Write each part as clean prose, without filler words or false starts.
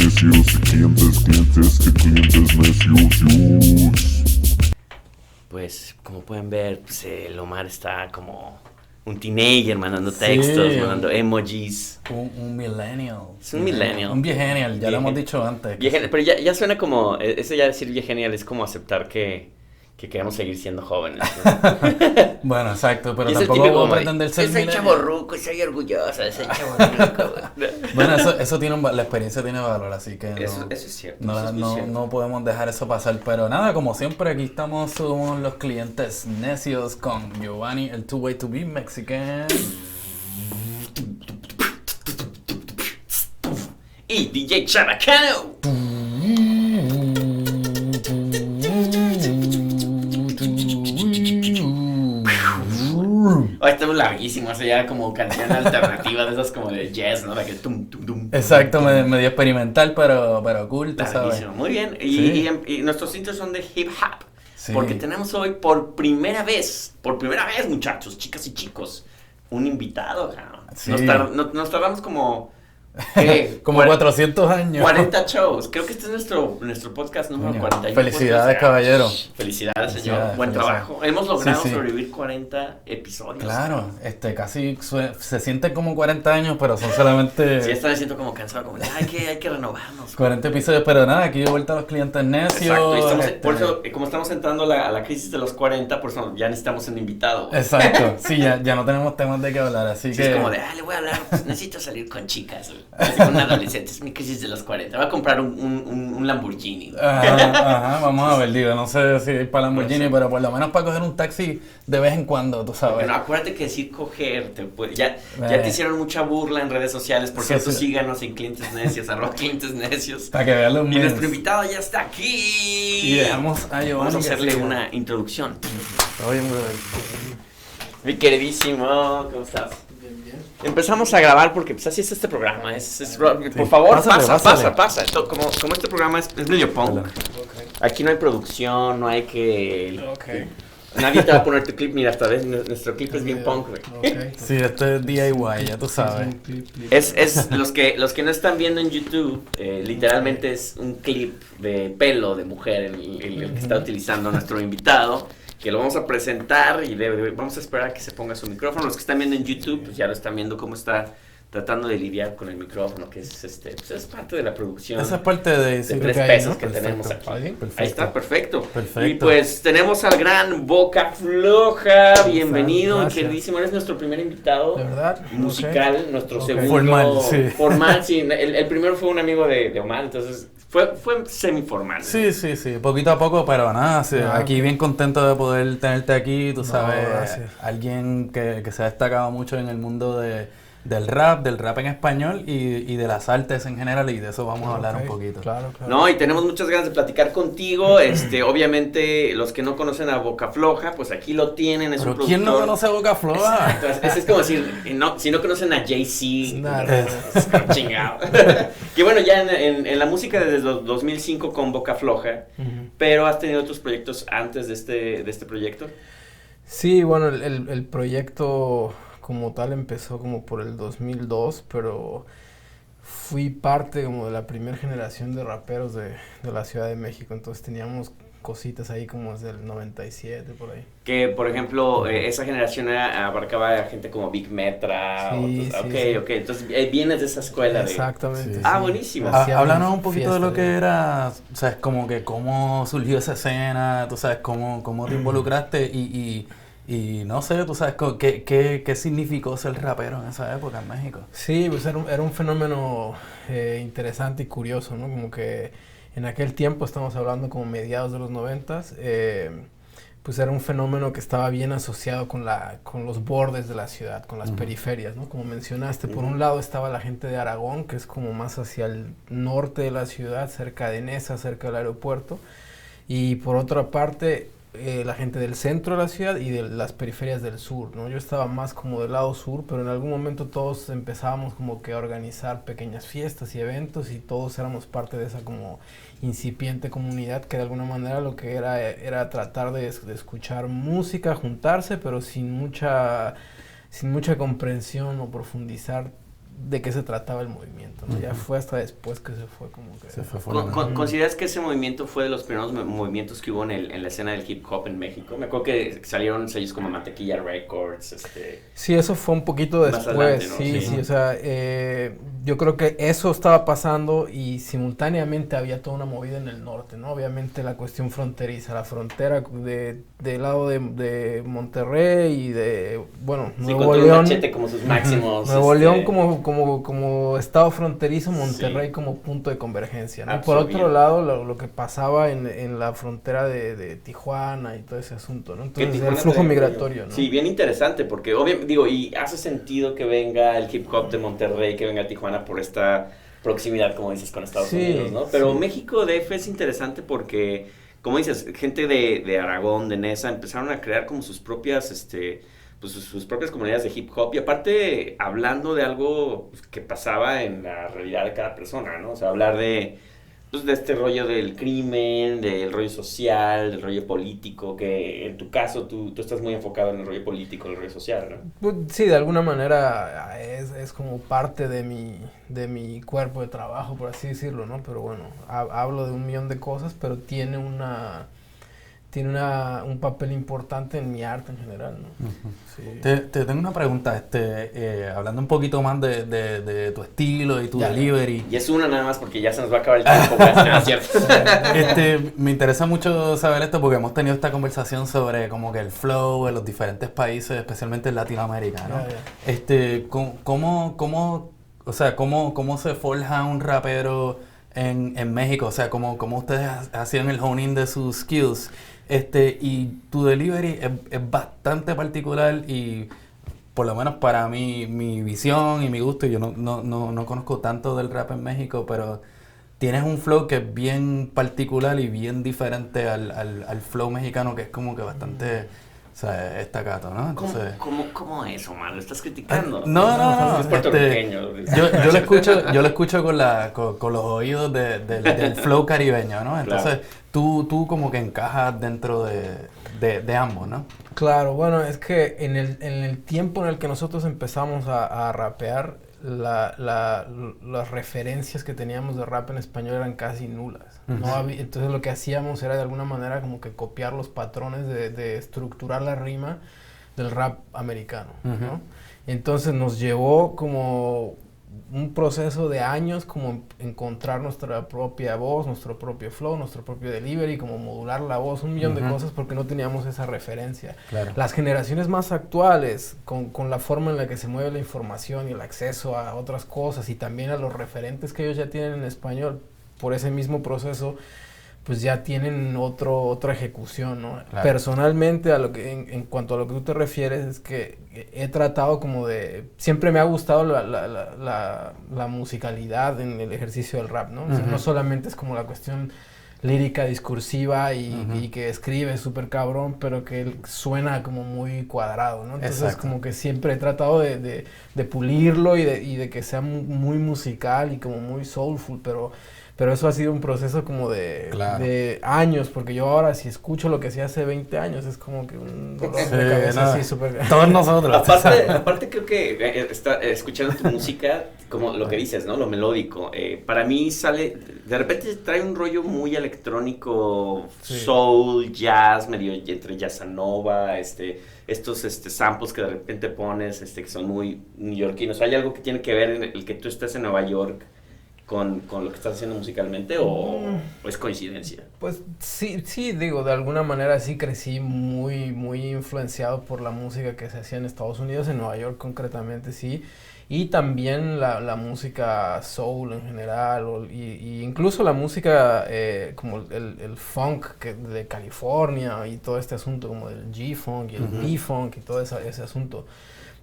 necios, clientes necios. Pues, como pueden ver, pues, el Omar está como un teenager mandando textos, mandando emojis. Un millennial. Es un millennial. Un viegenial, ya lo hemos dicho antes. Pero ya suena como, eso ya decir viegenial es como aceptar que queremos seguir siendo jóvenes, ¿no? Bueno, exacto, pero Y es el tampoco típico puedo como, pretender ser soy millennial. chavorruco y soy orgullosa de ser chavorruco. Bueno, eso tiene la experiencia tiene valor, así que Eso es cierto. no, eso es muy no, cierto. no podemos dejar eso pasar. Pero nada, como siempre, aquí estamos, somos los clientes necios con Giovanni, el two way to be Mexican. Y DJ Chabacano. Este es larguísimo, eso ya como canción alternativa de esas como de jazz, ¿no? La que tum, tum, tum. Exacto, medio experimental, pero cool, tú sabes. Larguísimo, muy bien. Y nuestros sitios son de hip hop. Sí. Porque tenemos hoy por primera vez, muchachos, chicas y chicos, un invitado. Sí. Nos tardamos como... ¿qué? Como 400 años. 40 shows. Creo que este es nuestro podcast número 41. Felicidades, caballero. Felicidades, señor. Felicidades, Buen felicidades. trabajo. Hemos logrado Sí. sobrevivir 40 episodios. Claro, casi se sienten como 40 años, pero son solamente Sí, están siento como cansado, como hay que renovarnos. 40 episodios, pero nada, aquí de vuelta a los clientes necios. Exacto, y por eso, como estamos entrando a la crisis de los 40, por eso ya necesitamos un invitado. Exacto, sí, ya no tenemos temas de qué hablar, así Sí, que... es como de, le voy a hablar, pues necesito salir con chicas, así con un adolescente, es mi crisis de los 40, voy a comprar un Lamborghini. Ajá, vamos a ver, digo, no sé si para Lamborghini, Pues sí. pero por lo menos para coger un taxi de vez en cuando, tú sabes. Bueno, acuérdate que decir coger, ya te hicieron mucha burla en redes sociales, por cierto, Sí. síganos en Clientes Necios, @Clientes Necios. Para que vean los Y memes. nuestro invitado ya está aquí. Y dejamos a Giovanni Vamos a que hacerle siga. una introducción. Está bien, brother. Mi queridísimo, ¿cómo estás? Bien. Empezamos a grabar porque pues así es este programa. Por favor, Pásale. pasa. Como este programa es medio punk. Hola. Aquí no hay producción, no hay que... Ok. Nadie te va a poner tu clip, mira, esta vez nuestro clip es bien punk, güey. Ok. Sí, esto es DIY, ya tú sabes. Es los que no están viendo en YouTube, literalmente es un clip de pelo de mujer el que está utilizando nuestro invitado, que lo vamos a presentar y vamos a esperar a que se ponga su micrófono. Los que están viendo en YouTube, pues ya lo están viendo cómo está tratando de lidiar con el micrófono, que es pues es parte de la producción. Esa es parte de... De 3 que hay, pesos ¿no? que tenemos aquí. Perfecto. Ahí está, perfecto. Perfecto. Y pues tenemos al gran Boca Floja. Bienvenido, Gracias. queridísimo. Eres nuestro primer invitado ¿De verdad? musical, nuestro Ok. segundo. Formal, sí. Sí. El primero fue un amigo de Omar, entonces fue semiformal. Sí, poquito a poco, pero nada, sí, Ah, aquí ok. bien contento de poder tenerte aquí, tú No, sabes, gracias. alguien que se ha destacado mucho en el mundo del rap en español y de las artes en general, y de eso vamos a hablar un Ok, poquito. Claro. No, y tenemos muchas ganas de platicar contigo. Obviamente, los que no conocen a Boca Floja, pues aquí lo tienen. Es Pero un productor. ¿quién no conoce a Boca Floja? Exacto, es como decir, si no conocen a Jay-Z, Nada. chingado. Que bueno, ya en la música desde 2005 con Boca Floja, pero has tenido otros proyectos antes de este proyecto. Sí, bueno, el proyecto como tal empezó como por el 2002, pero fui parte como de la primera generación de raperos de la Ciudad de México, entonces teníamos cositas ahí como desde el 97 por ahí. Que, por ejemplo, esa generación abarcaba a gente como Big Metra. Sí, sí. Ok. Entonces, vienes de esa escuela. Exactamente. Sí. Ah, buenísimo. Hacíamos Háblanos un poquito de lo fiestas, que ¿no? era, sabes, como que cómo surgió esa escena, tú sabes, cómo te involucraste y no sé, tú sabes, qué significó ser rapero en esa época en México. Sí, pues era un fenómeno interesante y curioso, ¿no? Como que en aquel tiempo, estamos hablando como mediados de los 90s, pues era un fenómeno que estaba bien asociado con los bordes de la ciudad, con las periferias, ¿no? Como mencionaste, por un lado estaba la gente de Aragón, que es como más hacia el norte de la ciudad, cerca de Nesa, cerca del aeropuerto, y por otra parte la gente del centro de la ciudad y de las periferias del sur, ¿no? Yo estaba más como del lado sur, pero en algún momento todos empezábamos como que a organizar pequeñas fiestas y eventos y todos éramos parte de esa como incipiente comunidad que de alguna manera lo que era tratar de escuchar música, juntarse, pero sin mucha comprensión o profundizar de qué se trataba el movimiento, ¿no? Ya fue hasta después que se fue como que... Se fue formando. ¿Consideras que ese movimiento fue de los primeros movimientos que hubo en la escena del hip hop en México? Me acuerdo que salieron sellos como Mantequilla Records, Sí, eso fue un poquito Más después, adelante, ¿no? sí, o sea, yo creo que eso estaba pasando y simultáneamente había toda una movida en el norte, ¿no? Obviamente la cuestión fronteriza, la frontera del lado de Monterrey y de, bueno, Sí, Nuevo con todo León. Machete como sus máximos. Nuevo León como estado fronterizo, Monterrey Sí. como punto de convergencia, ¿no? Por otro Absorbiendo. lado, lo que pasaba en la frontera de Tijuana y todo ese asunto, ¿no? Que Entonces, el Tijuana flujo trae- migratorio, ¿no? Sí, bien interesante, porque digo, y hace sentido que venga el hip hop de Monterrey, que venga a Tijuana por esta proximidad, como dices, con Estados Sí, Unidos, ¿no? Pero sí. México DF es interesante porque, como dices, gente de Aragón, de Nesa, empezaron a crear como sus propias, pues sus propias comunidades de hip hop, y aparte hablando de algo pues, que pasaba en la realidad de cada persona, ¿no? O sea, hablar pues, de este rollo del crimen, del rollo social, del rollo político, que en tu caso tú estás muy enfocado en el rollo político, en el rollo social, ¿no? Pues, sí, de alguna manera es como parte de mi cuerpo de trabajo, por así decirlo, ¿no? Pero bueno, hablo de un millón de cosas, pero tiene un papel importante en mi arte en general, ¿no? Ujú. Sí. Te tengo una pregunta, hablando un poquito más de tu estilo y tu Ya. delivery. Y es una nada más porque ya se nos va a acabar el tiempo, casi, ¿no es cierto? Me interesa mucho saber esto porque hemos tenido esta conversación sobre como que el flow en los diferentes países, especialmente en Latinoamérica, ¿no? Ya. ¿Cómo se forja un rapero en México? O sea, ¿cómo ustedes hacían el honing de sus skills? Y tu delivery es bastante particular y por lo menos para mi visión y mi gusto, yo no conozco tanto del rap en México, pero tienes un flow que es bien particular y bien diferente al flow mexicano, que es como que bastante, o sea, estacato, ¿no? Entonces, ¿Cómo es, Omar? ¿Lo estás criticando? no, Es puertorriqueño. yo lo escucho con los oídos del flow caribeño, ¿no? Entonces, tú como que encajas dentro de ambos, ¿no? Claro, bueno, es que en el tiempo en el que nosotros empezamos a rapear, las referencias que teníamos de rap en español eran casi nulas. Uh-huh. Entonces lo que hacíamos era de alguna manera como que copiar los patrones de estructurar la rima del rap americano, ¿no? Uh-huh. Entonces nos llevó como un proceso de años como encontrar nuestra propia voz, nuestro propio flow, nuestro propio delivery, como modular la voz, un millón de cosas porque no teníamos esa referencia. Claro. Las generaciones más actuales, con la forma en la que se mueve la información y el acceso a otras cosas y también a los referentes que ellos ya tienen en español, por ese mismo proceso, pues ya tienen otra ejecución, ¿no? Claro. Personalmente, en cuanto a lo que tú te refieres, es que he tratado como siempre me ha gustado la musicalidad en el ejercicio del rap, ¿no? O sea, no solamente es como la cuestión lírica, discursiva y que escribe súper cabrón, pero que suena como muy cuadrado, ¿no? Entonces, exacto, como que siempre he tratado de pulirlo y de que sea muy musical y como muy soulful, pero eso ha sido un proceso como Claro, de años, porque yo ahora si escucho lo que hacía hace 20 años es como que un dolor Sí, de cabeza no, así súper... todos nosotros. Aparte creo que escuchando tu música, como lo que dices, ¿no? Lo melódico, para mí de repente trae un rollo muy electrónico, Sí. soul, jazz, medio entre jazzanova, estos samples que de repente pones, que son muy neoyorquinos. ¿Hay algo que tiene que ver en el que tú estés en Nueva York con lo que estás haciendo musicalmente o es coincidencia? Pues sí, digo, de alguna manera sí crecí muy, muy influenciado por la música que se hacía en Estados Unidos, en Nueva York concretamente, sí. Y también la música soul en general, y incluso la música como el funk de California y todo este asunto, como el G-funk y el B-funk y todo ese asunto.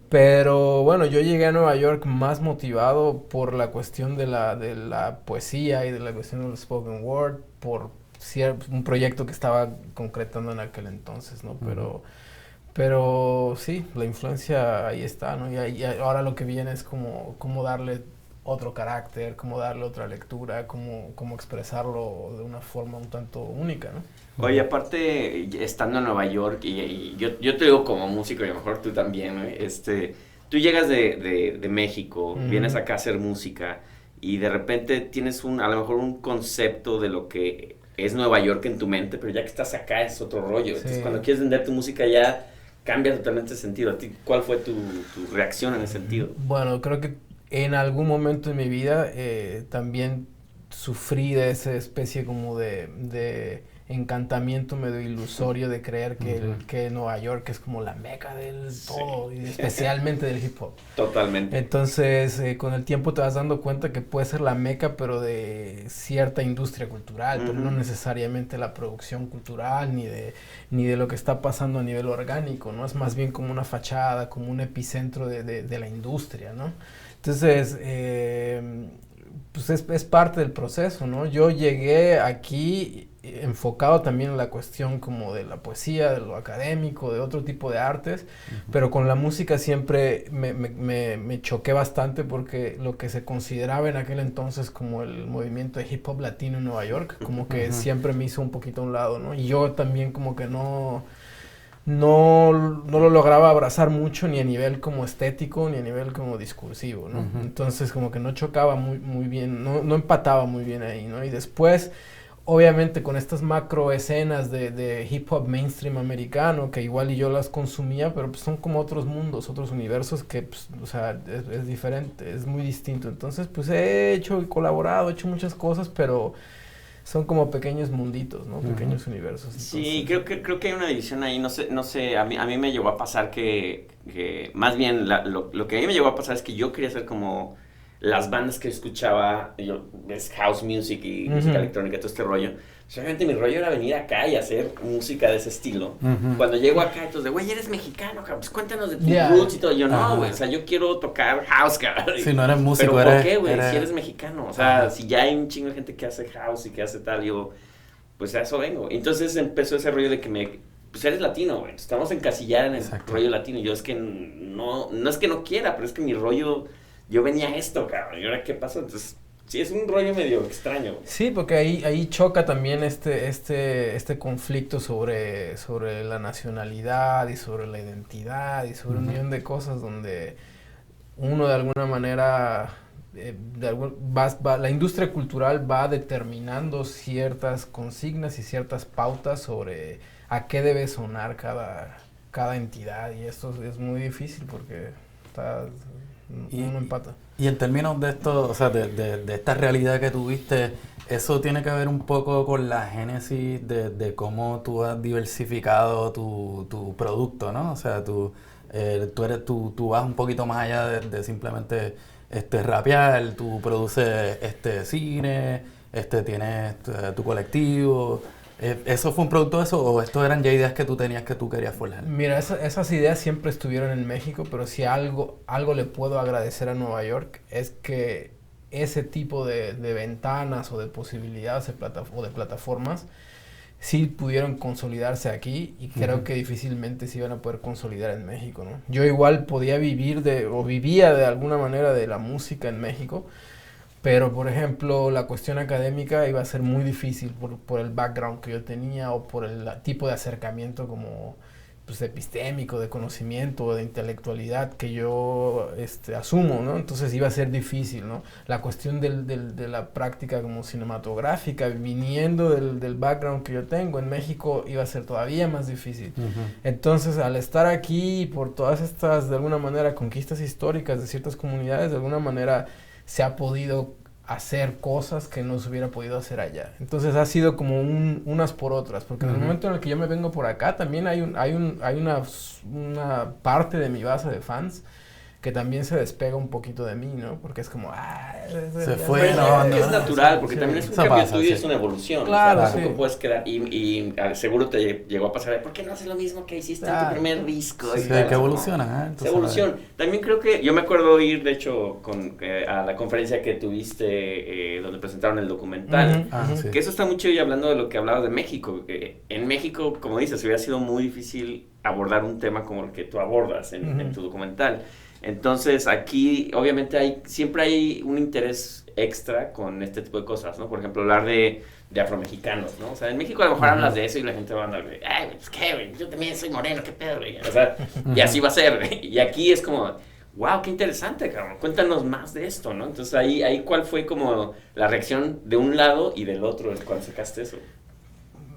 Pero bueno, yo llegué a Nueva York más motivado por la cuestión de la poesía y de la cuestión del spoken word, por un proyecto que estaba concretando en aquel entonces, ¿no? Pero sí, la influencia ahí está, ¿no? Y ahora lo que viene es cómo darle otro carácter, cómo darle otra lectura, cómo expresarlo de una forma un tanto única, ¿no? Oye, aparte, estando en Nueva York, y yo te digo como músico, y a lo mejor tú también, ¿no? tú llegas de México, Ujú. vienes acá a hacer música y de repente tienes a lo mejor un concepto de lo que es Nueva York en tu mente, pero ya que estás acá es otro rollo. Entonces Sí. cuando quieres vender tu música ya cambia totalmente el sentido. ¿A ti cuál fue tu reacción en ese sentido? Bueno, creo que en algún momento de mi vida también sufrí de esa especie como de encantamiento medio ilusorio de creer que Nueva York es como la meca del todo, y especialmente del hip hop. Totalmente. Entonces, con el tiempo te vas dando cuenta que puede ser la meca, pero de cierta industria cultural, pero no necesariamente la producción cultural, ni de lo que está pasando a nivel orgánico, ¿no? Es más bien como una fachada, como un epicentro de la industria, ¿no? Entonces, pues es parte del proceso, ¿no? Yo llegué aquí enfocado también en la cuestión como de la poesía, de lo académico, de otro tipo de artes, pero con la música siempre me choqué bastante porque lo que se consideraba en aquel entonces como el movimiento de hip hop latino en Nueva York, como que siempre me hizo un poquito a un lado, ¿no? Y yo también como que no lo lograba abrazar mucho ni a nivel como estético ni a nivel como discursivo, ¿no? Entonces como que no chocaba muy bien, no empataba muy bien ahí, ¿no? Y después, obviamente con estas macro escenas de hip hop mainstream americano, que igual y yo las consumía, pero pues son como otros mundos, otros universos que, pues, o sea, es diferente, es muy distinto. Entonces, pues he hecho y colaborado, he hecho muchas cosas, pero son como pequeños munditos, ¿no? Pequeños universos. Entonces, sí, creo que hay una división ahí, no sé, a mí me llegó a pasar que más bien lo que a mí me llegó a pasar es que yo quería ser como las bandas que escuchaba, es house music y música electrónica, todo este rollo. Realmente mi rollo era venir acá y hacer música de ese estilo. Cuando llego acá, entonces, güey, eres mexicano, cabrón, pues cuéntanos de tus roots y todo. Yo, no, güey, o sea, yo quiero tocar house, cabrón. Si no eres músico, pero ¿por qué, güey? eres... Si eres mexicano. O sea, si ya hay un chingo de gente que hace house y que hace tal, yo, pues a eso vengo. Entonces empezó ese rollo de que pues eres latino, güey. Estamos encasillados en el rollo latino. Yo es que no es que no quiera, pero es que mi rollo, yo venía a esto, cabrón. ¿Y ahora qué pasó? Entonces, sí, es un rollo medio extraño. Sí, porque ahí choca también este conflicto sobre la nacionalidad y sobre la identidad y sobre un millón de cosas donde uno de alguna manera, la industria cultural va determinando ciertas consignas y ciertas pautas sobre a qué debe sonar cada entidad, y esto es muy difícil porque uno empata. Y en términos de esto, o sea, de esta realidad que tuviste, eso tiene que ver un poco con la génesis de cómo tú has diversificado tu producto, ¿no? O sea, tú vas un poquito más allá de simplemente rapear, tú produces cine, tienes tu colectivo. ¿Eso fue un producto de eso o esto eran ya ideas que tú tenías que tú querías forjar? Mira, esas ideas siempre estuvieron en México, pero si algo le puedo agradecer a Nueva York es que ese tipo de ventanas o de posibilidades o de plataformas sí pudieron consolidarse aquí, y creo que difícilmente se iban a poder consolidar en México, ¿no? Yo igual podía vivía de alguna manera de la música en México, pero, por ejemplo, la cuestión académica iba a ser muy difícil por el background que yo tenía o por el tipo de acercamiento como pues, epistémico, de conocimiento, de intelectualidad que yo asumo, ¿no? Entonces iba a ser difícil, ¿no? La cuestión de la práctica como cinematográfica, viniendo del background que yo tengo en México, iba a ser todavía más difícil. Entonces, al estar aquí, por todas estas, de alguna manera, conquistas históricas de ciertas comunidades, de alguna manera se ha podido hacer cosas que no se hubiera podido hacer allá. Entonces ha sido como unas por otras, porque en el momento en el que yo me vengo por acá también hay una parte de mi base de fans que también se despega un poquito de mí, ¿no? Porque es como, se fue, pero es natural, porque también es un cambio tuyo, es una evolución. Claro, o sea, tampoco puedes quedar, y seguro te llegó a pasar, ¿por qué no haces lo mismo que hiciste en tu primer disco? Sí, que evoluciona, ¿eh? Evolución. También creo que, yo me acuerdo ir, de hecho, a la conferencia que tuviste, donde presentaron el documental, sí. Que eso está muy chido, y hablando de lo que hablabas de México. En México, como dices, hubiera sido muy difícil abordar un tema como el que tú abordas en tu documental. Entonces, aquí, obviamente, siempre hay un interés extra con este tipo de cosas, ¿no? Por ejemplo, hablar de afromexicanos, ¿no? O sea, en México a lo mejor hablas de eso y la gente va a andar, ay, pues qué, güey, yo también soy moreno, qué pedo, güey. O sea, y así va a ser, güey. Y aquí es como, Wow, qué interesante, cabrón. Cuéntanos más de esto, ¿no? Entonces ahí ¿cuál fue como la reacción de un lado y del otro cuando sacaste eso?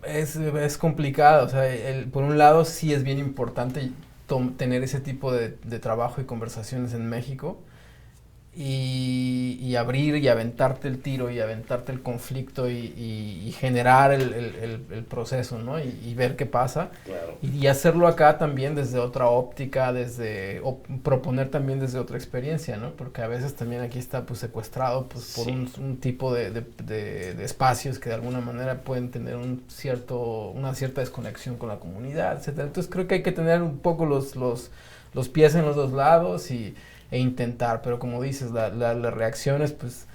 Es complicado, o sea, por un lado sí es bien importante tener ese tipo de trabajo y conversaciones en México y abrir y aventarte el tiro y aventarte el conflicto y generar el proceso, ¿no? Y ver qué pasa. Claro. Y hacerlo acá también desde otra óptica, proponer también desde otra experiencia, ¿no? Porque a veces también aquí está pues secuestrado pues por un tipo de espacios que de alguna manera pueden tener una cierta desconexión con la comunidad, etcétera. Entonces creo que hay que tener un poco los pies en los dos lados e intentar, pero como dices, las reacciones pues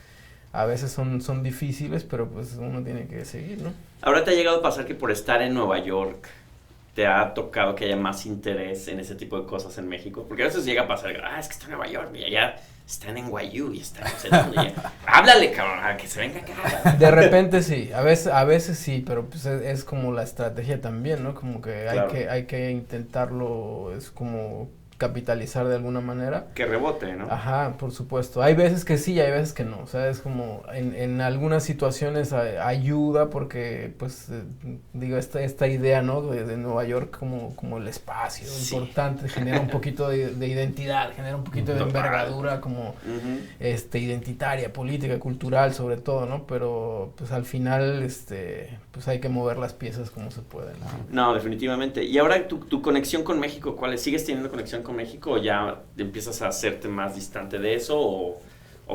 a veces son difíciles, pero pues uno tiene que seguir, ¿no? Ahora te ha llegado a pasar que por estar en Nueva York te ha tocado que haya más interés en ese tipo de cosas en México, porque a veces llega a pasar, es que está en Nueva York y allá están en NYU y están no sé dónde, háblale, cabrón, a que se venga acá. De repente sí, a veces sí, pero pues es como la estrategia también, ¿no? Como que Claro. hay que intentarlo, es como capitalizar de alguna manera. Que rebote, ¿no? Ajá, por supuesto. Hay veces que sí, hay veces que no. O sea, es como en algunas situaciones ayuda porque, pues, digo, esta idea, ¿no? De Nueva York como el espacio Sí. importante, genera un poquito de identidad, genera un poquito de envergadura como identitaria, política, cultural, sobre todo, ¿no? Pero, pues, al final, pues, hay que mover las piezas como se puede, ¿no? No, definitivamente. Y ahora tu conexión con México, ¿cuál es? ¿Sigues teniendo conexión con México o ya empiezas a hacerte más distante de eso o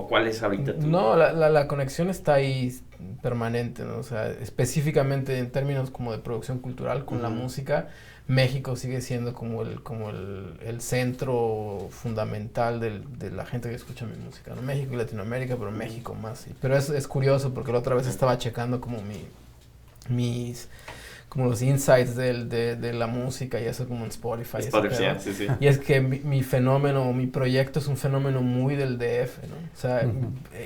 cuál es ahorita tu...? No, la conexión está ahí permanente, ¿no? O sea, específicamente en términos como de producción cultural con la música, México sigue siendo como el centro fundamental de la gente que escucha mi música, ¿no? México y Latinoamérica, pero México más, sí. Pero es curioso porque la otra vez estaba checando como como los insights de la música y eso como en Spotify. Sí. Y es que mi fenómeno, mi proyecto es un fenómeno muy del DF, ¿no? O sea,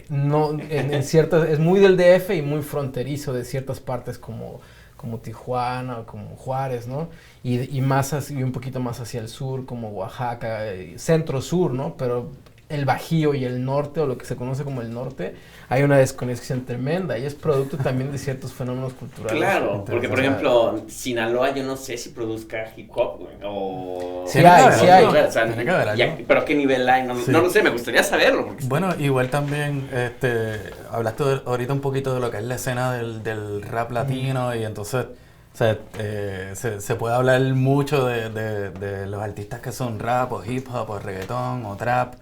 no, en ciertas, es muy del DF y muy fronterizo de ciertas partes como Tijuana o como Juárez, ¿no? Y un poquito más hacia el sur, como Oaxaca, centro-sur, ¿no? Pero el Bajío y el norte, o lo que se conoce como el norte, hay una desconexión tremenda y es producto también de ciertos fenómenos culturales. Claro, porque por ejemplo, Sinaloa yo no sé si produzca hip hop, güey, o... Sí hay. O sea, Tiene que haber algo. pero ¿a qué nivel hay? No lo sé, me gustaría saberlo. Porque... Bueno, igual también hablaste ahorita un poquito de lo que es la escena del rap latino y entonces o sea, se puede hablar mucho de los artistas que son rap o hip hop o reggaetón o trap.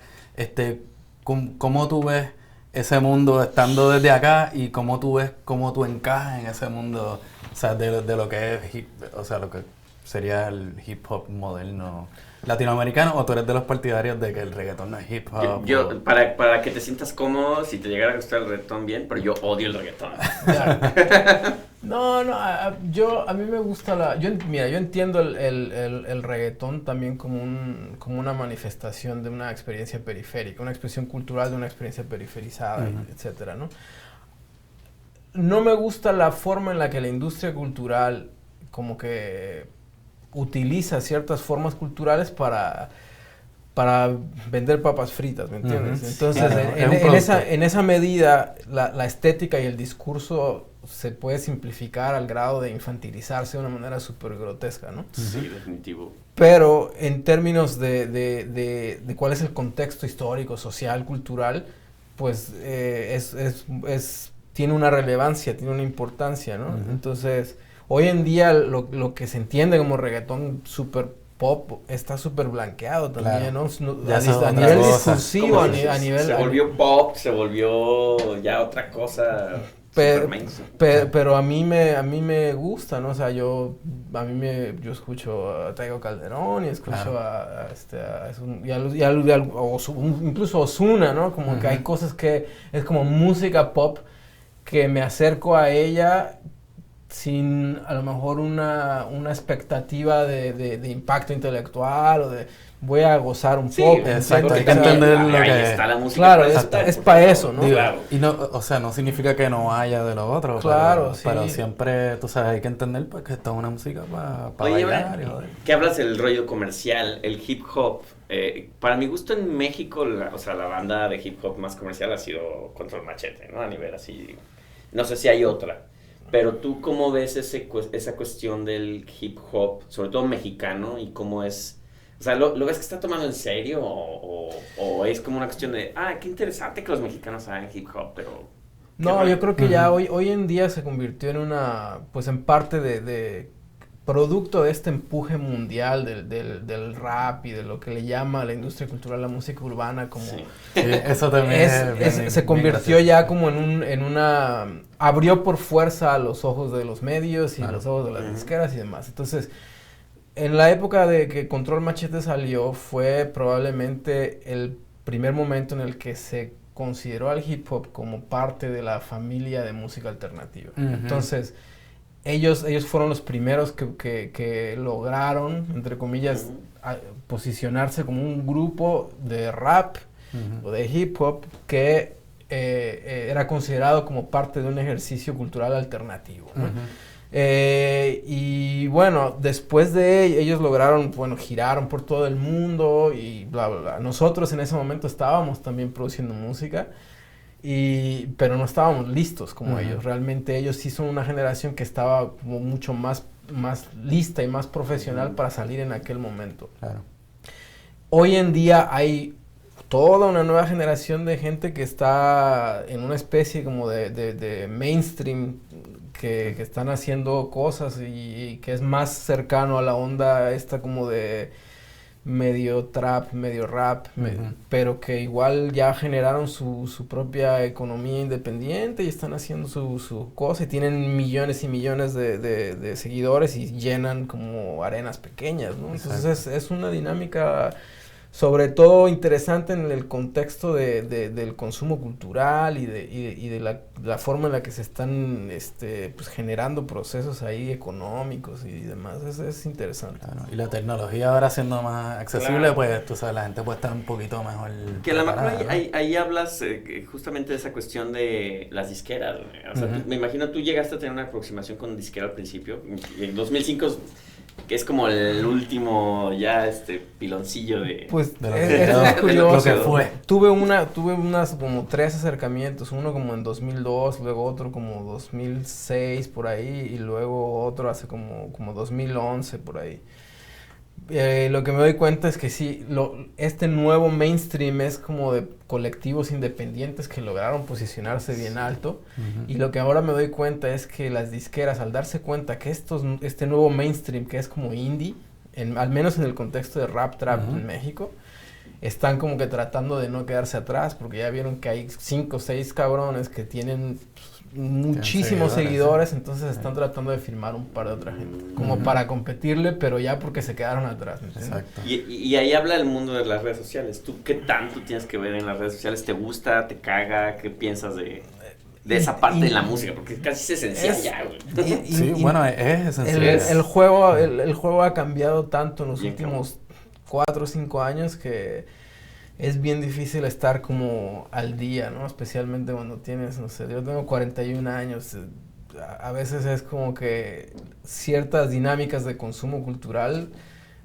¿Cómo tú ves ese mundo estando desde acá y cómo tú ves cómo tú encajas en ese mundo, o sea, de lo que es o sea, lo que sería el hip hop moderno latinoamericano, o tú eres de los partidarios de que el reggaetón no es hip hop? Para que te sientas cómodo, si te llegara a gustar el reggaetón, bien, pero yo odio el reggaetón. Claro. No, a mí me gusta yo entiendo el reggaetón también como una manifestación de una experiencia periférica, una expresión cultural de una experiencia periferizada, etcétera, ¿no? No me gusta la forma en la que la industria cultural como que utiliza ciertas formas culturales para vender papas fritas, ¿me entiendes? Entonces, claro, en esa medida, la estética y el discurso se puede simplificar al grado de infantilizarse de una manera súper grotesca, ¿no? Sí, definitivo. Pero en términos de cuál es el contexto histórico, social, cultural, pues tiene una relevancia, tiene una importancia, ¿no? Entonces, hoy en día lo que se entiende como reggaetón super pop está súper blanqueado también, claro. ¿no? A nivel discursivo, a nivel... Se volvió pop, se volvió ya otra cosa... Pero a mí me gusta, ¿no? O sea, yo escucho a Tego Calderón y escucho incluso a Ozuna, ¿no? Como que hay cosas que es como música pop que me acerco a ella sin a lo mejor una expectativa de impacto intelectual o de voy a gozar un Sí, poco. exacto, hay que también entender lo ahí que está la música. Claro, para es eso, es por para favor, eso, ¿no? digo, Claro. y no, o sea, no significa que no haya de lo otro, Claro, pero sí. siempre, tú sabes, hay que entender pues, que esto es una música para Oye, bailar. ahora Y joder. que hablas del rollo comercial, el hip hop, para mi gusto en México, o sea, la banda de hip hop más comercial ha sido Control Machete, ¿no? A nivel así, no sé si hay otra, pero tú cómo ves esa cuestión del hip hop, sobre todo mexicano, y cómo es, o sea, ¿lo ves que está tomando en serio o es como una cuestión de, qué interesante que los mexicanos hagan hip hop, pero... No, yo creo que ya Ujú. hoy en día se convirtió en pues en parte de producto de este empuje mundial del rap y de lo que le llama a la industria cultural la música urbana como... Sí. Sí, eso también se convirtió ya como en una... Abrió por fuerza los ojos de los medios y Claro. los ojos de las Ujú. disqueras y demás. Entonces, en la época de que Control Machete salió fue probablemente el primer momento en el que se consideró al hip hop como parte de la familia de música alternativa. Ujú. Entonces, ellos fueron los primeros que lograron, entre comillas, Ujú. posicionarse como un grupo de rap Ujú. o de hip hop que era considerado como parte de un ejercicio cultural alternativo, ¿no? Ujú. Y bueno, después de ellos lograron, bueno, giraron por todo el mundo y bla, bla, bla. Nosotros en ese momento estábamos también produciendo música, pero no estábamos listos como Ujú. ellos. Realmente ellos sí son una generación que estaba como mucho más lista y más profesional para salir en aquel momento. Claro. Hoy en día hay toda una nueva generación de gente que está en una especie como de mainstream, que están haciendo cosas y que es más cercano a la onda esta como de medio trap, medio rap, Ujú. pero que igual ya generaron su propia economía independiente y están haciendo su cosa y tienen millones y millones de seguidores y llenan como arenas pequeñas, ¿no? Entonces es una dinámica sobre todo interesante en el contexto del consumo cultural y de la forma en la que se están pues generando procesos ahí económicos y demás. Es interesante. Claro. Y la tecnología ahora siendo más accesible, Claro. pues tú sabes, la gente puede estar un poquito mejor Que a lo mejor preparada, ¿no? ahí hablas justamente de esa cuestión de las disqueras, güey. O sea, Ujú. me imagino tú llegaste a tener una aproximación con disquera al principio. Y en 2005, que es como el último ya piloncillo de... Pues De lo que es quedó, curioso. lo que fue. Tuve unas como 3 acercamientos, uno como en 2002, luego otro como 2006 por ahí y luego otro hace como 2011 por ahí. Lo que me doy cuenta es que sí, este nuevo mainstream es como de colectivos independientes que lograron posicionarse bien alto. Ujú. Y lo que ahora me doy cuenta es que las disqueras, al darse cuenta que este nuevo mainstream que es como indie, al menos en el contexto de rap trap Ujú. en México, están como que tratando de no quedarse atrás, porque ya vieron que hay 5 o 6 cabrones que tienen muchísimos seguidores, entonces están tratando de firmar un par de otra gente, como Ujú. para competirle, pero ya porque se quedaron atrás, ¿me entiendes? Exacto. Y ahí habla el mundo de las redes sociales. ¿Tú qué tanto tienes que ver en las redes sociales? ¿Te gusta? ¿Te caga? ¿Qué piensas de esa parte de la música? Porque casi es esencial ya, güey. Sí, bueno, es esencial. El juego ha cambiado tanto en los Bien, últimos 4 o 5 años que es bien difícil estar como al día, ¿no? Especialmente cuando tienes, no sé, yo tengo 41 años, a veces es como que ciertas dinámicas de consumo cultural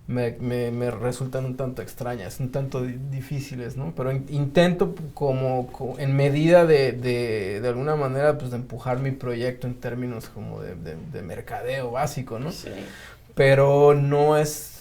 me resultan un tanto extrañas, un tanto difíciles, ¿no? Pero intento como en medida de alguna manera pues de empujar mi proyecto en términos como de mercadeo básico, ¿no? Sí. Pero no es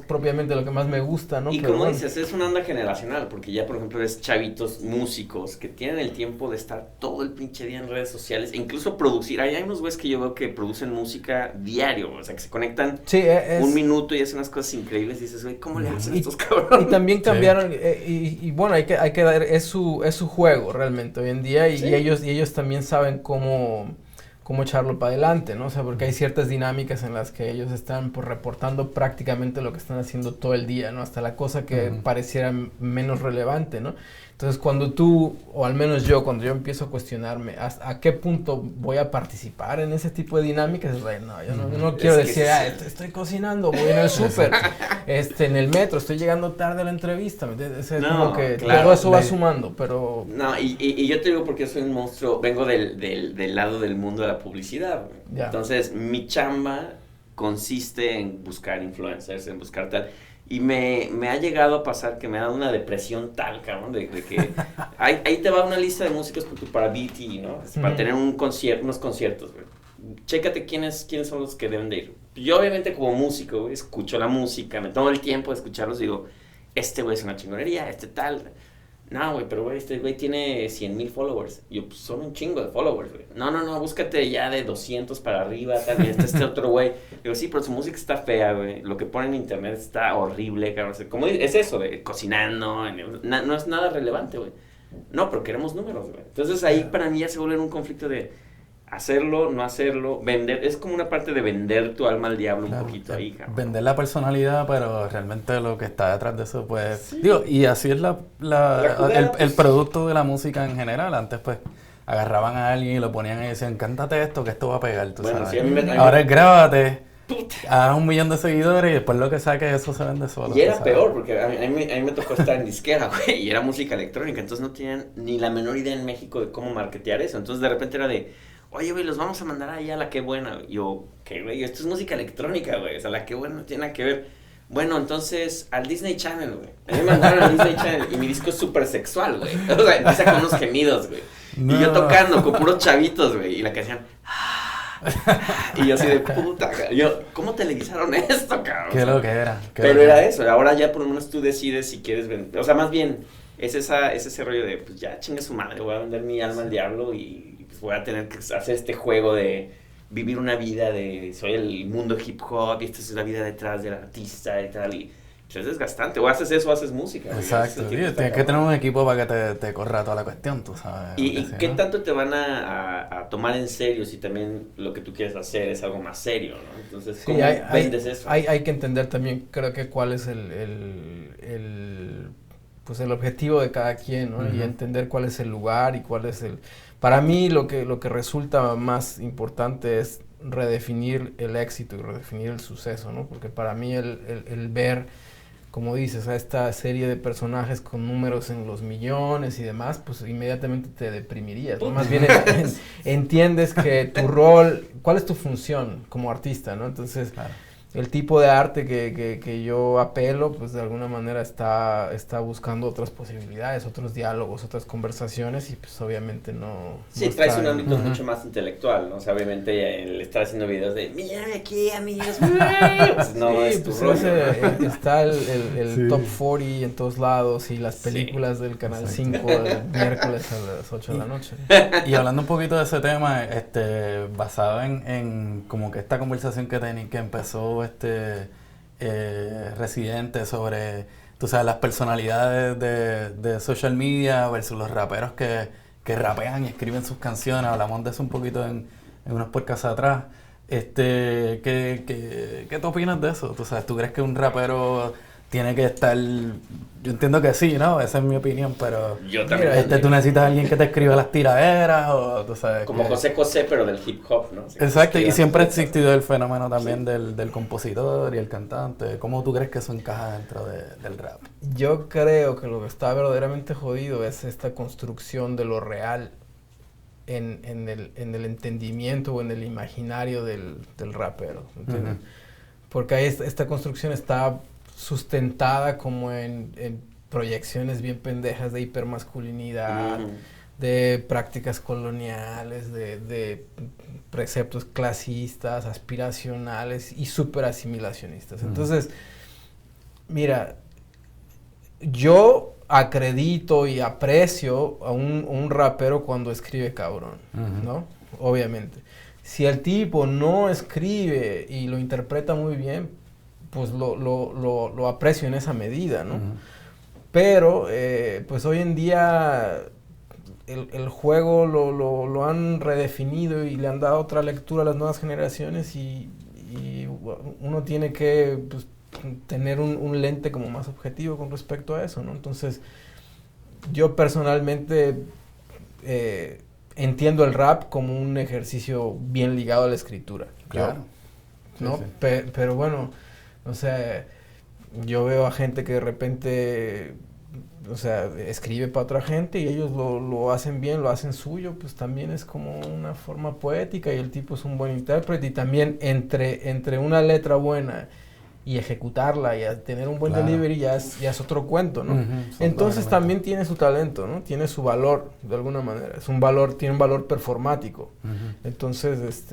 propiamente lo que más me gusta, ¿no? Y Pero como bueno. dices, es una onda generacional, porque ya, por ejemplo, ves chavitos músicos que tienen el tiempo de estar todo el pinche día en redes sociales, e incluso producir. Hay unos güeyes que yo veo que producen música diario, o sea, que se conectan Sí, un minuto y hacen unas cosas increíbles y dices, güey, ¿cómo le hacen estos cabrones? Y también Sí. cambiaron, y bueno, hay que dar, es su juego realmente hoy en día, y Sí. ellos también saben cómo cómo echarlo para adelante, ¿no? O sea, porque hay ciertas dinámicas en las que ellos están pues reportando prácticamente lo que están haciendo todo el día, ¿no? Hasta la cosa que pareciera menos relevante, ¿no? Entonces, cuando tú, o al menos yo, cuando yo empiezo a cuestionarme ¿a qué punto voy a participar en ese tipo de dinámicas? Es no, yo no quiero decir, estoy cocinando, voy en el súper, en el metro, estoy llegando tarde a la entrevista, ¿me entiendes? Es como que todo eso va sumando, pero... No, y yo te digo porque soy un monstruo, vengo del lado del mundo de la publicidad. Ya. Entonces, mi chamba consiste en buscar influencers, en buscar tal... Y me ha llegado a pasar que me ha dado una depresión tal, cabrón, de que ahí te va una lista de músicos para BT, ¿no? Para tener unos conciertos, güey. Chécate quiénes son los que deben de ir. Yo, obviamente, como músico, güey, escucho la música, me tomo el tiempo de escucharlos y digo, este güey es una chingonería, este tal. No, güey, pero güey, este güey tiene 100,000 followers. Y yo, pues son un chingo de followers, güey. No, búscate ya de 200 para arriba, tal, y este otro güey. Digo, sí, pero su música está fea, güey. Lo que pone en internet está horrible, cabrón. Como es eso, de cocinando, no es nada relevante, güey. No, pero queremos números, güey. Entonces ahí para mí ya se vuelve un conflicto de hacerlo, no hacerlo, vender. Es como una parte de vender tu alma al diablo un poquito ahí, cabrón. Vender la personalidad, pero realmente lo que está detrás de eso, pues... Sí. Digo, y así es el producto de la música en general. Antes, pues, agarraban a alguien y lo ponían y decían, cántate esto, que esto va a pegar, tú sabes. Sí, ahora es grábate, haz 1 millón de seguidores y después lo que saques, eso se vende solo. Y era peor, porque a mí me tocó estar en disquera, güey, y era música electrónica. Entonces no tenían ni la menor idea en México de cómo marketear eso. Entonces de repente era de... Oye, güey, los vamos a mandar allá a La Qué Buena. Yo, ¿qué, güey? Esto es música electrónica, güey. O sea, La Qué Buena no tiene nada que ver. Bueno, entonces, al Disney Channel, güey. A mí me mandaron al Disney Channel y mi disco es súper sexual, güey. O sea, empieza con unos gemidos, güey. No. Y yo tocando con puros chavitos, güey. Y la que hacían... Y yo así de puta, cabrón. Yo, ¿cómo televisaron esto, cabrón? Qué lo que era. Pero era eso. Ahora ya por lo menos tú decides si quieres vender. O sea, más bien, es ese rollo de, pues ya chingue su madre, voy a vender mi alma al diablo y voy a tener que hacer este juego de vivir una vida de soy el mundo hip hop y esta es la vida detrás del artista y tal, y pues es desgastante. O haces eso o haces música. Exacto, tienes que tener un equipo para que te corra toda la cuestión, tú sabes. ¿Y qué tanto te van a tomar en serio si también lo que tú quieres hacer es algo más serio, ¿no? Entonces, ¿cómo vendes eso? Hay que entender también, creo que cuál es pues el objetivo de cada quien, ¿no? Y entender cuál es el lugar y cuál es el... Para mí lo que resulta más importante es redefinir el éxito y redefinir el suceso, ¿no? Porque para mí el ver, como dices, a esta serie de personajes con números en los millones y demás, pues inmediatamente te deprimirías, ¿no? Más bien entiendes que tu rol, ¿cuál es tu función como artista, ¿no? Entonces... Claro. El tipo de arte que yo apelo, pues de alguna manera está buscando otras posibilidades, otros diálogos, otras conversaciones y pues obviamente no... Sí, no traes un ámbito mucho más intelectual, ¿no? O sea, obviamente el estar haciendo videos de mírame aquí, amigos, pues no sí, es tu pues rollo. está el Top 40 en todos lados y las películas del Canal 5 el miércoles a las 8 de la noche. Y hablando un poquito de ese tema, basado en como que esta conversación que empezó Residente sobre, tú sabes, las personalidades de social media versus los raperos que rapean y escriben sus canciones. Hablamos de eso un poquito en unos podcasts atrás. ¿Qué te opinas de eso? Tú sabes, ¿tú crees que un rapero tiene que estar? Yo entiendo que sí, ¿no? Esa es mi opinión, pero... Yo también. ¿Tú necesitas a alguien que te escriba las tiraderas o tú sabes? Como José, pero del hip hop, ¿no? Exacto, y siempre ha existido el fenómeno también del compositor y el cantante. ¿Cómo tú crees que eso encaja dentro del rap? Yo creo que lo que está verdaderamente jodido es esta construcción de lo real en el entendimiento o en el imaginario del rapero, ¿entiendes? Porque ahí esta construcción está sustentada como en proyecciones bien pendejas de hipermasculinidad, de prácticas coloniales, de preceptos clasistas, aspiracionales y súper asimilacionistas. Entonces, mira, yo acredito y aprecio a un rapero cuando escribe cabrón, ¿no? Obviamente. Si el tipo no escribe y lo interpreta muy bien, pues lo aprecio en esa medida, ¿no? Pero, pues hoy en día el juego lo han redefinido y le han dado otra lectura a las nuevas generaciones y uno tiene que pues, tener un lente como más objetivo con respecto a eso, ¿no? Entonces, yo personalmente entiendo el rap como un ejercicio bien ligado a la escritura. Claro. ¿No? Sí. Pero bueno, o sea, yo veo a gente que de repente, o sea, escribe para otra gente y ellos lo hacen bien, lo hacen suyo, pues también es como una forma poética y el tipo es un buen intérprete y también entre una letra buena y ejecutarla y tener un buen delivery ya es otro cuento, ¿no? Entonces también tiene su talento, ¿no? Tiene su valor, de alguna manera. Tiene un valor performático. Entonces,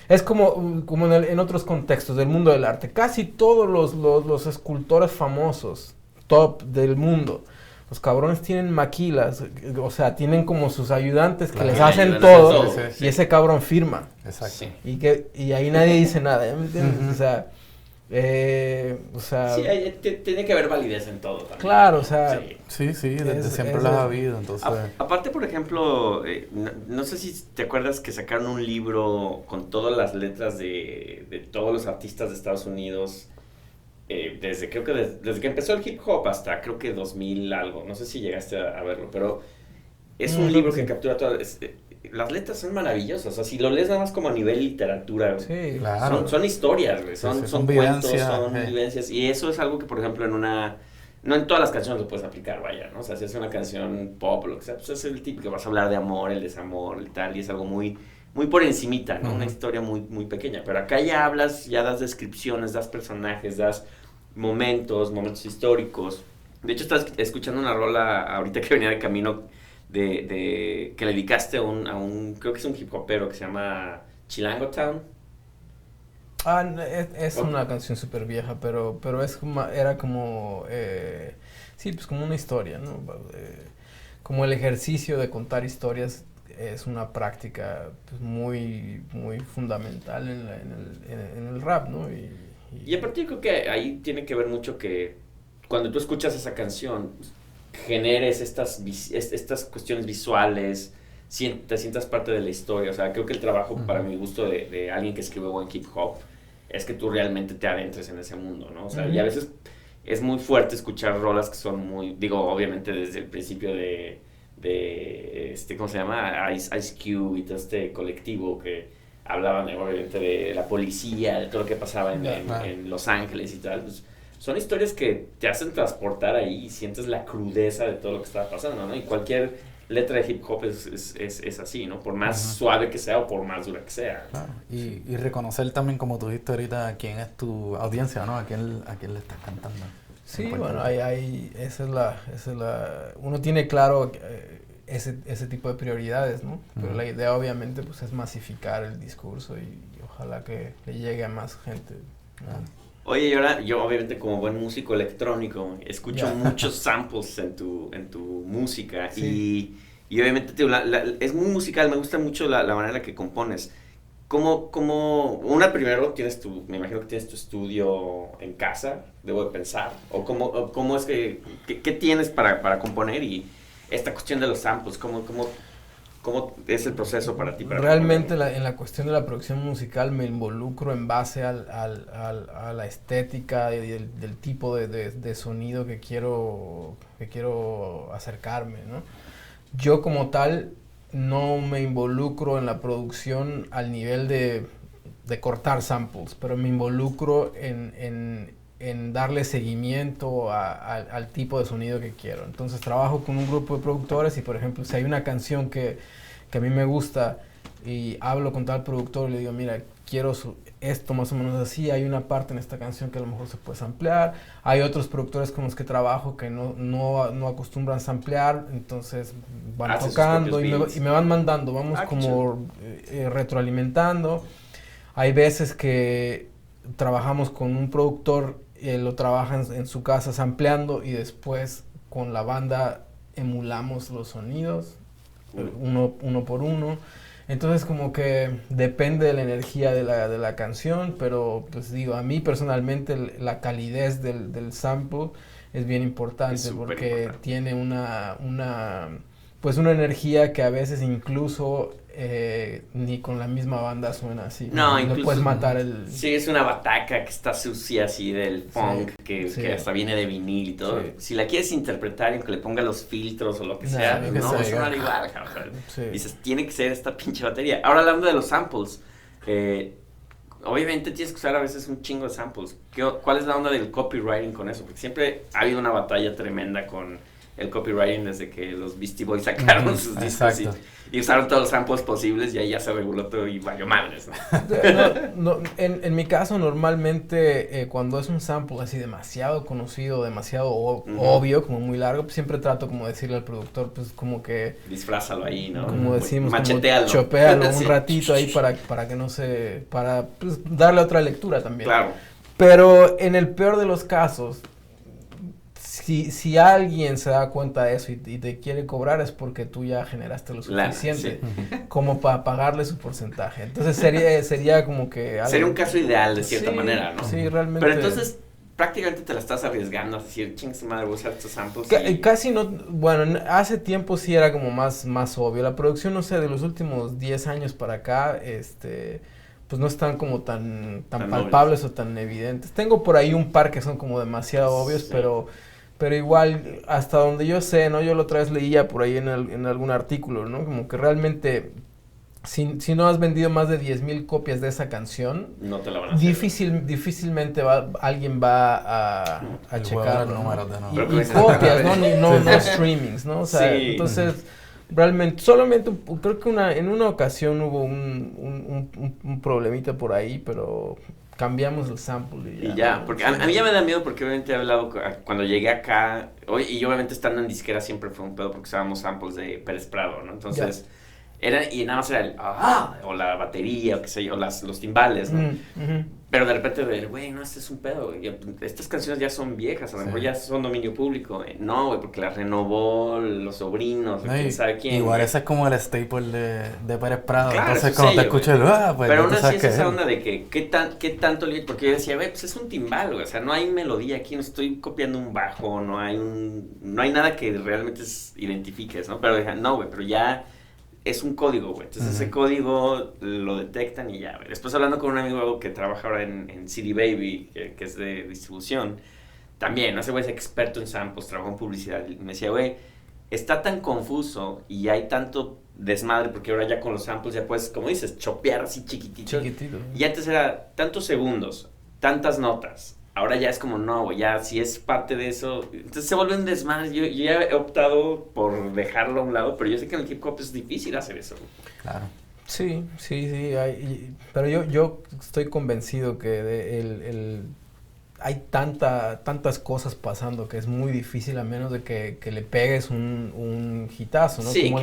es como en otros contextos del mundo del arte. Casi todos los escultores famosos, top del mundo, los cabrones tienen maquilas, o sea, tienen como sus ayudantes que les hacen todo, y ese cabrón firma. Exacto. Sí. Y ahí nadie dice nada, ¿me entiendes? O sea, Sí, tiene que haber validez en todo también. Claro, o sea, Sí. Sí, desde siempre las ha habido, entonces... Aparte, por ejemplo, no sé si te acuerdas que sacaron un libro con todas las letras de todos los artistas de Estados Unidos, desde que empezó el hip hop hasta creo que 2000 algo, no sé si llegaste a verlo, pero es un libro que captura todas... las letras son maravillosas, o sea, si lo lees nada más como a nivel literatura, sí, claro. son historias, güey, son cuentos, vivencias, son vivencias, y eso es algo que, por ejemplo, no en todas las canciones lo puedes aplicar, vaya, ¿no? O sea, si es una canción pop, lo que sea, pues es el típico que vas a hablar de amor, el desamor, y tal, y es algo muy, muy por encimita, ¿no? Una historia muy, muy pequeña, pero acá ya hablas, ya das descripciones, das personajes, das momentos históricos. De hecho, estás escuchando una rola ahorita que venía de camino que le dedicaste a un, creo que es un hip hopero que se llama Chilango Town. Es una canción súper vieja, pero era como, sí, pues como una historia, ¿no? Como el ejercicio de contar historias es una práctica pues, muy, muy fundamental en el rap, ¿no? Y aparte yo creo que ahí tiene que ver mucho que cuando tú escuchas esa canción generes estas cuestiones visuales, te sientas parte de la historia. O sea, creo que el trabajo, para mi gusto, de alguien que escribe buen hip hop, es que tú realmente te adentres en ese mundo, ¿no? O sea, y a veces es muy fuerte escuchar rolas que son muy, digo, obviamente desde el principio de ¿cómo se llama? Ice Cube y todo este colectivo que hablaban, obviamente, de la policía, de todo lo que pasaba en Los Ángeles y tal, pues, son historias que te hacen transportar ahí y sientes la crudeza de todo lo que está pasando, ¿no? Y cualquier letra de hip hop es así, ¿no? Por más suave que sea o por más dura que sea. Claro. Y reconocer también, como tú dijiste ahorita, quién es tu audiencia, ¿no? A quién le estás cantando. Sí, bueno, esa es la uno tiene claro ese tipo de prioridades, ¿no? Pero la idea obviamente pues es masificar el discurso y ojalá que le llegue a más gente, ¿no? Oye, yo obviamente como buen músico electrónico escucho muchos samples en tu música y obviamente es muy musical, me gusta mucho la manera en la que compones. Primero me imagino que tienes tu estudio en casa, debo de pensar, o cómo es ¿qué tienes para componer? Y esta cuestión de los samples, ¿cómo es el proceso para ti? Realmente en la cuestión de la producción musical me involucro en base a la estética y del tipo de sonido que quiero acercarme, ¿no? Yo como tal no me involucro en la producción al nivel de cortar samples, pero me involucro en darle seguimiento al tipo de sonido que quiero. Entonces trabajo con un grupo de productores y, por ejemplo, si hay una canción que a mí me gusta y hablo con tal productor y le digo, mira, quiero esto más o menos así, hay una parte en esta canción que a lo mejor se puede samplear, hay otros productores con los que trabajo que no acostumbran samplear, entonces van tocando y me van mandando, vamos como retroalimentando. Hay veces que trabajamos con un productor, lo trabaja en su casa sampleando y después con la banda emulamos los sonidos, uno por uno. Entonces como que depende de la energía de la canción, pero pues digo, a mí personalmente la calidez del sample es bien importante porque tiene una pues una energía que a veces incluso ni con la misma banda suena así. No, Le incluso puedes matar el... Sí, es una bataca que está sucia así del funk, que hasta viene de vinil y todo. Sí. Si la quieres interpretar y aunque le ponga los filtros o lo que No, sea, que no se va a diga. sonar igual, cabrón. Sí. Dices, tiene que ser esta pinche batería. Ahora hablando de los samples, obviamente tienes que usar a veces un chingo de samples. ¿Cuál es la onda del copywriting con eso? Porque siempre ha habido una batalla tremenda con el copywriting desde que los Beastie Boys sacaron sus discos y usaron todos los samples posibles y ahí ya se reguló todo y valió madres, ¿no? En mi caso, normalmente cuando es un sample así demasiado conocido, demasiado obvio, como muy largo, pues siempre trato como decirle al productor, pues como que... Disfrázalo ahí, ¿no? Como decimos, machetealo. como chopealo Sí. un ratito ahí para que no se... para pues, darle otra lectura también. Claro. Pero en el peor de los casos, si alguien se da cuenta de eso y te quiere cobrar es porque tú ya generaste lo suficiente como para pagarle su porcentaje. Entonces sería como que... Sería un caso ideal de cierta manera, ¿no? Sí, realmente. Pero entonces prácticamente te la estás arriesgando a decir, chingue su madre, voy a usar estos samples. Casi no, bueno, hace tiempo sí era como más obvio. La producción, no sé, de los últimos 10 años para acá, pues no están como tan palpables o tan evidentes. Tengo por ahí un par que son como demasiado obvios, pero igual, hasta donde yo sé, ¿no? Yo la otra vez leía por ahí en algún artículo, ¿no? Como que realmente, si no has vendido más de 10,000 copias de esa canción, no te la van a hacer. Difícilmente alguien va a checarlo, ¿no? Y Sí. copias, ¿no? No streamings, ¿no? O sea, entonces, realmente, solamente, creo que en una ocasión hubo un problemita por ahí, pero... cambiamos el sample y ya, porque a mí ya me da miedo porque obviamente he hablado cuando llegué acá, y obviamente estando en disquera siempre fue un pedo porque usábamos samples de Pérez Prado, ¿no? Entonces, y nada más era el o la batería, o qué sé yo, los timbales, ¿no? Pero de repente güey, no, este es un pedo, güey. Estas canciones ya son viejas, a lo mejor ya son dominio público. No, güey, porque las renovó los sobrinos, No, quién sabe quién. Igual güey. ese es como el staple de Pérez Prado. Claro, entonces su cuando te sello, escuchas, pues pero ya aún tú así sabes es que esa es. onda de que, ¿qué tanto le... Porque yo decía, güey, pues es un timbal, güey, o sea, no hay melodía aquí, no estoy copiando un bajo, no hay nada que realmente identifiques, ¿no? Pero dejan, no, güey, pero ya... es un código, güey. Entonces ese código lo detectan y ya, güey. Después hablando con un amigo que trabaja ahora en CD Baby, que es de distribución, también, ¿no? Ese güey es experto en samples, trabaja en publicidad. Y me decía, güey, está tan confuso y hay tanto desmadre, porque ahora ya con los samples ya puedes, como dices, chopear así chiquitito. Y antes era tantos segundos, tantas notas. Ahora ya es como, no, güey, ya si es parte de eso, entonces se vuelve un desmadre. Yo ya he optado por dejarlo a un lado, pero yo sé que en el hip hop es difícil hacer eso. Claro. Sí, pero yo estoy convencido que hay tantas cosas pasando que es muy difícil a menos de que le pegues un hitazo, ¿no? Sí, como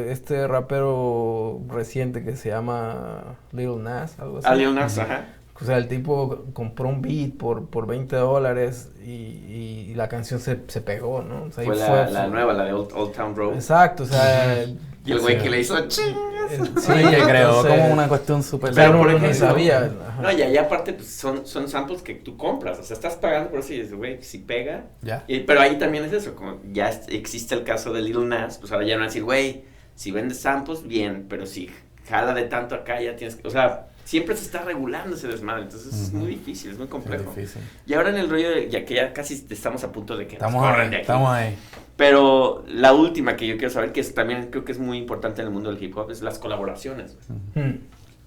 este rapero reciente que se llama Lil Nas, algo así. Lil Nas, ajá. O sea, el tipo compró un beat por $20 y la canción se pegó, ¿no? O sea, fue la nueva, la de Old Town Road. Exacto, o sea... y el güey que le hizo... Sí, que creó como una cuestión súper... Pero por ejemplo, ejemplo, no sabía. No, y aparte pues, son samples que tú compras, o sea, estás pagando por eso y dices, güey, si pega... Ya. Pero ahí también es eso, como ya existe el caso de Lil Nas, pues ahora ya van a decir, güey, si vendes samples, bien, pero si jala de tanto acá ya tienes que... O sea... siempre se está regulando ese desmadre, entonces es muy difícil, es muy complejo. Es difícil. Y ahora en el rollo de, ya que ya casi estamos a punto de que Estamos nos corran ahí, de aquí. estamos ahí. Pero la última que yo quiero saber, que también creo que es muy importante en el mundo del hip hop, es las colaboraciones.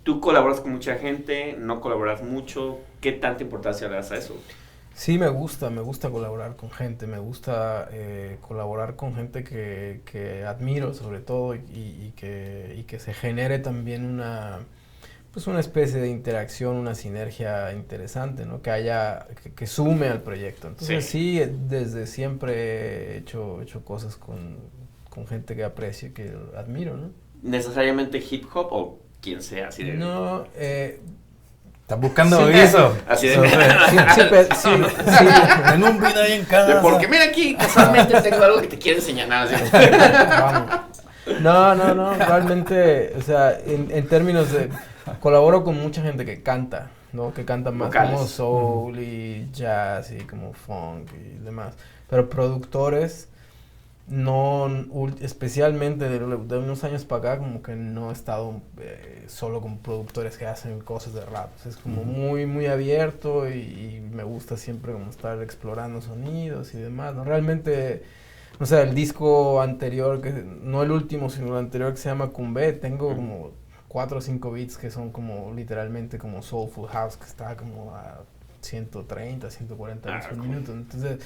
Tú colaboras con mucha gente, no colaboras mucho, ¿qué tanta importancia le das a eso? Sí, me gusta colaborar con gente, me gusta colaborar con gente que admiro sobre todo y que se genere también una especie de interacción, una sinergia interesante, ¿no? Que sume al proyecto. Entonces sí, desde siempre he hecho cosas con gente que aprecio, que admiro, ¿no? ¿Necesariamente hip hop o quien sea? Así de... No, ¿Estás buscando eso? Así de... sí. Tengo un video ahí en casa. Porque mira aquí, casualmente tengo algo que te quiero enseñar. Nada, así. Vamos. No, realmente, o sea, en términos de... colaboro con mucha gente que canta, ¿no? Que canta más vocales, como soul y jazz y como funk y demás. Pero productores, especialmente de unos años para acá, como que no he estado solo con productores que hacen cosas de rap. O sea, es como muy, muy abierto y me gusta siempre como estar explorando sonidos y demás, ¿no? Realmente, o sea, el disco anterior, no el último, sino el anterior que se llama Cumbé, tengo como 4 o 5 beats que son como literalmente como Soulful House, que está como a 130, 140 beats por minuto. Entonces,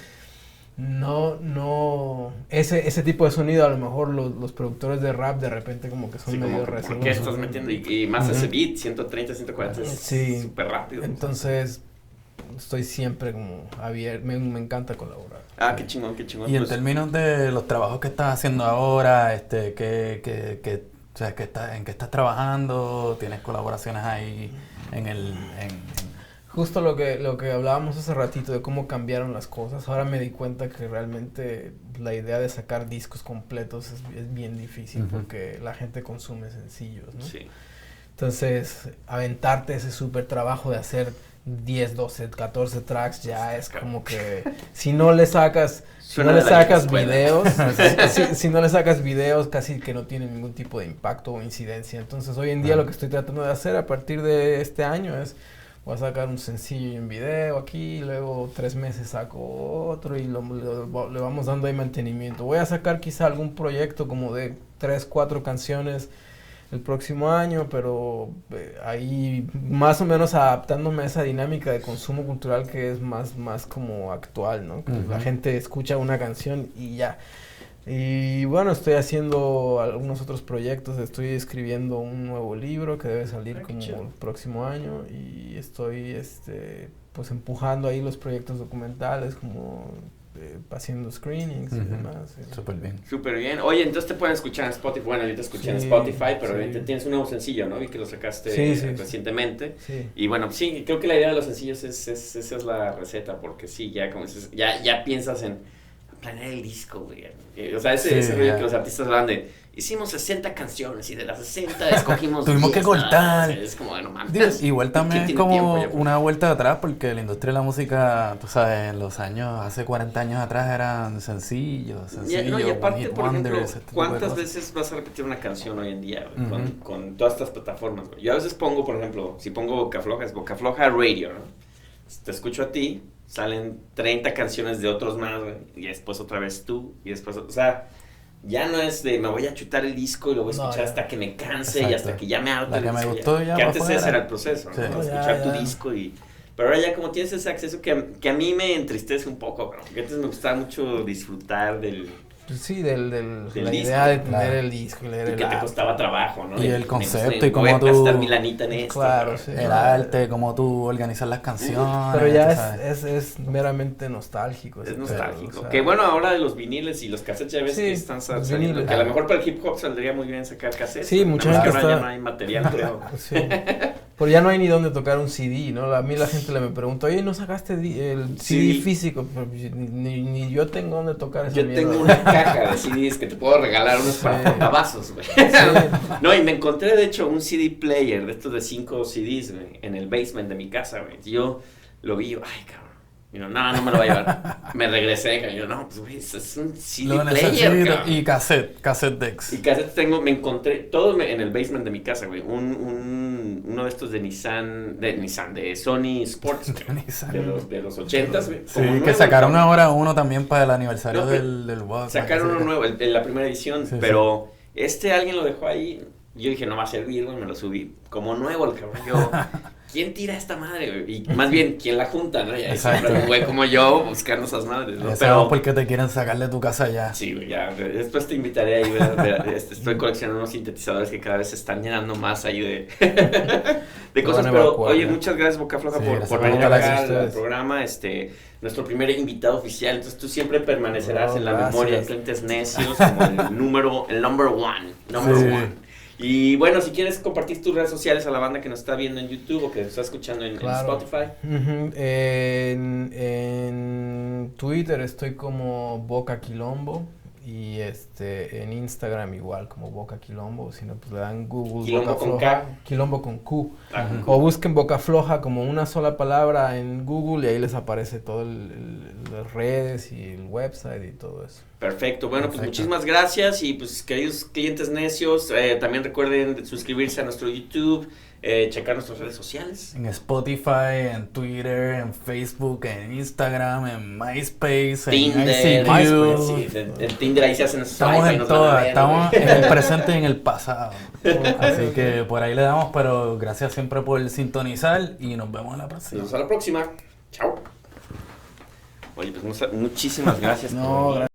ese tipo de sonido a lo mejor los productores de rap de repente como que son medio reservados. ¿Por qué estás metiendo? Y más ese beat, 130, 140, es súper rápido. Entonces, estoy siempre como abierto, me encanta colaborar. Qué chingón, qué chingón. Y en términos de los trabajos que estás haciendo ahora, o sea, ¿en qué estás trabajando? ¿Tienes colaboraciones ahí Justo lo que hablábamos hace ratito de cómo cambiaron las cosas, ahora me di cuenta que realmente la idea de sacar discos completos es bien difícil porque la gente consume sencillos, ¿no? Sí. Entonces, aventarte ese súper trabajo de hacer 10, 12, 14 tracks ya es como que si no le sacas videos, si no le sacas videos casi que no tienen ningún tipo de impacto o incidencia. Entonces, hoy en día lo que estoy tratando de hacer a partir de este año es voy a sacar un sencillo y un video aquí, luego 3 meses saco otro y le vamos dando ahí mantenimiento. Voy a sacar quizá algún proyecto como de 3, 4 canciones el próximo año, pero ahí más o menos adaptándome a esa dinámica de consumo cultural que es más como actual, ¿no? Que la gente escucha una canción y ya. Y bueno, estoy haciendo algunos otros proyectos, estoy escribiendo un nuevo libro que debe salir como el próximo año y estoy pues empujando ahí los proyectos documentales como haciendo screenings y demás. Súper bien. Súper bien. Oye, entonces te pueden escuchar en Spotify. Bueno, ahorita escuché en Spotify, pero ahorita tienes un nuevo sencillo, ¿no? Vi que lo sacaste recientemente. Sí. Y bueno, sí, creo que la idea de los sencillos esa es la receta, porque sí, ya como dices, ya piensas en planear el disco, güey. O sea, ese rollo que los artistas hablan de hicimos 60 canciones y de las 60 escogimos tuvimos 10, que cortar. Es como, bueno, mames. Igual también es como una vuelta de atrás porque la industria de la música, tú sabes, en los años, hace 40 años atrás eran sencillos, y aparte, por ejemplo, ¿cuántas veces vas a repetir una canción hoy en día, güey, con todas estas plataformas, güey? Yo a veces pongo, por ejemplo, si pongo Boca Floja, es Boca Floja Radio, ¿no? Te escucho a ti, salen 30 canciones de otros más, güey, y después otra vez tú, y después, o sea, ya no es de me voy a chutar el disco y lo voy a escuchar hasta que me canse y hasta que ya me harte. La que me gustó ya que antes ese era el proceso, ¿no? Sí. Escuchar tu disco y... Pero ahora ya como tienes ese acceso que a mí me entristece un poco, ¿no? Porque antes me gustaba mucho disfrutar del... Sí, la disco, idea de tener el disco, leer y que te costaba trabajo, ¿no? Y el concepto y cómo tú... gastar mi lanita en esto. Claro, sí. El arte, cómo tú organizas las canciones. Pero ya es meramente nostálgico. Es nostálgico. O sea, que bueno, ahora de los viniles y los cassettes ya ves que están saliendo. Que a lo mejor para el hip hop saldría muy bien sacar cassettes. Sí, mucha gente ahora ya no hay material, creo. Sí. Pero ya no hay ni dónde tocar un CD, ¿no? A mí la gente me pregunta, oye, ¿no sacaste el CD físico? Pero ni yo tengo dónde tocar esa mierda. Yo tengo una caja de CDs que te puedo regalar unos para portavasos, güey. Sí. No, y me encontré, de hecho, un CD player de estos de 5 CDs, güey, en el basement de mi casa, güey. Yo lo vi, ay, cabrón. Y no me lo voy a llevar. Me regresé, y yo, no, pues, güey, es un CD player, cabrón. Y cassette decks. Y cassette me encontré todo en el basement de mi casa, güey. Uno de estos de Sony Sports, de los 80s, güey. Sí, que sacaron ahora uno también para el aniversario del Walkman. Sacaron uno nuevo, en la primera edición, pero alguien lo dejó ahí. Yo dije, no va a servir, güey, me lo subí como nuevo el cabrón. Yo, ¿quién tira esta madre, güey? Y más bien, ¿quién la junta, no? Y ahí siempre un güey como yo buscando esas madres, ¿no? Pero porque te quieren sacar de tu casa ya. Sí, güey, ya. Después te invitaré ahí, güey. Estoy coleccionando unos sintetizadores que cada vez se están llenando más ahí de cosas. Pero, oye, muchas gracias, Boca Floja, por venir acá al programa. Nuestro primer invitado oficial. Entonces, tú siempre permanecerás en la memoria de clientes necios como el number one. Y bueno, si quieres compartir tus redes sociales a la banda que nos está viendo en YouTube o que nos está escuchando en Spotify. En Twitter estoy como Boca Quilombo y en Instagram igual como Boca Quilombo, si no pues le dan Google Quilombo Boca Floja, Quilombo con Q. O busquen Boca Floja como una sola palabra en Google y ahí les aparece todo las redes y el website y todo eso. Perfecto, bueno, pues Perfecto. muchísimas gracias y pues queridos clientes necios, también recuerden suscribirse a nuestro YouTube, checar nuestras redes sociales. En Spotify, en Twitter, en Facebook, en Instagram, en MySpace, Tinder, en ICQ. sí, en Tinder ahí se hacen esos Estamos swipe y en nos van a todas, ver, estamos güey. en el presente y en el pasado. Así que por ahí le damos, pero gracias siempre por sintonizar y nos vemos en la Nos próxima. vemos a la próxima. Chao. Oye, pues muchísimas gracias. No, por venir.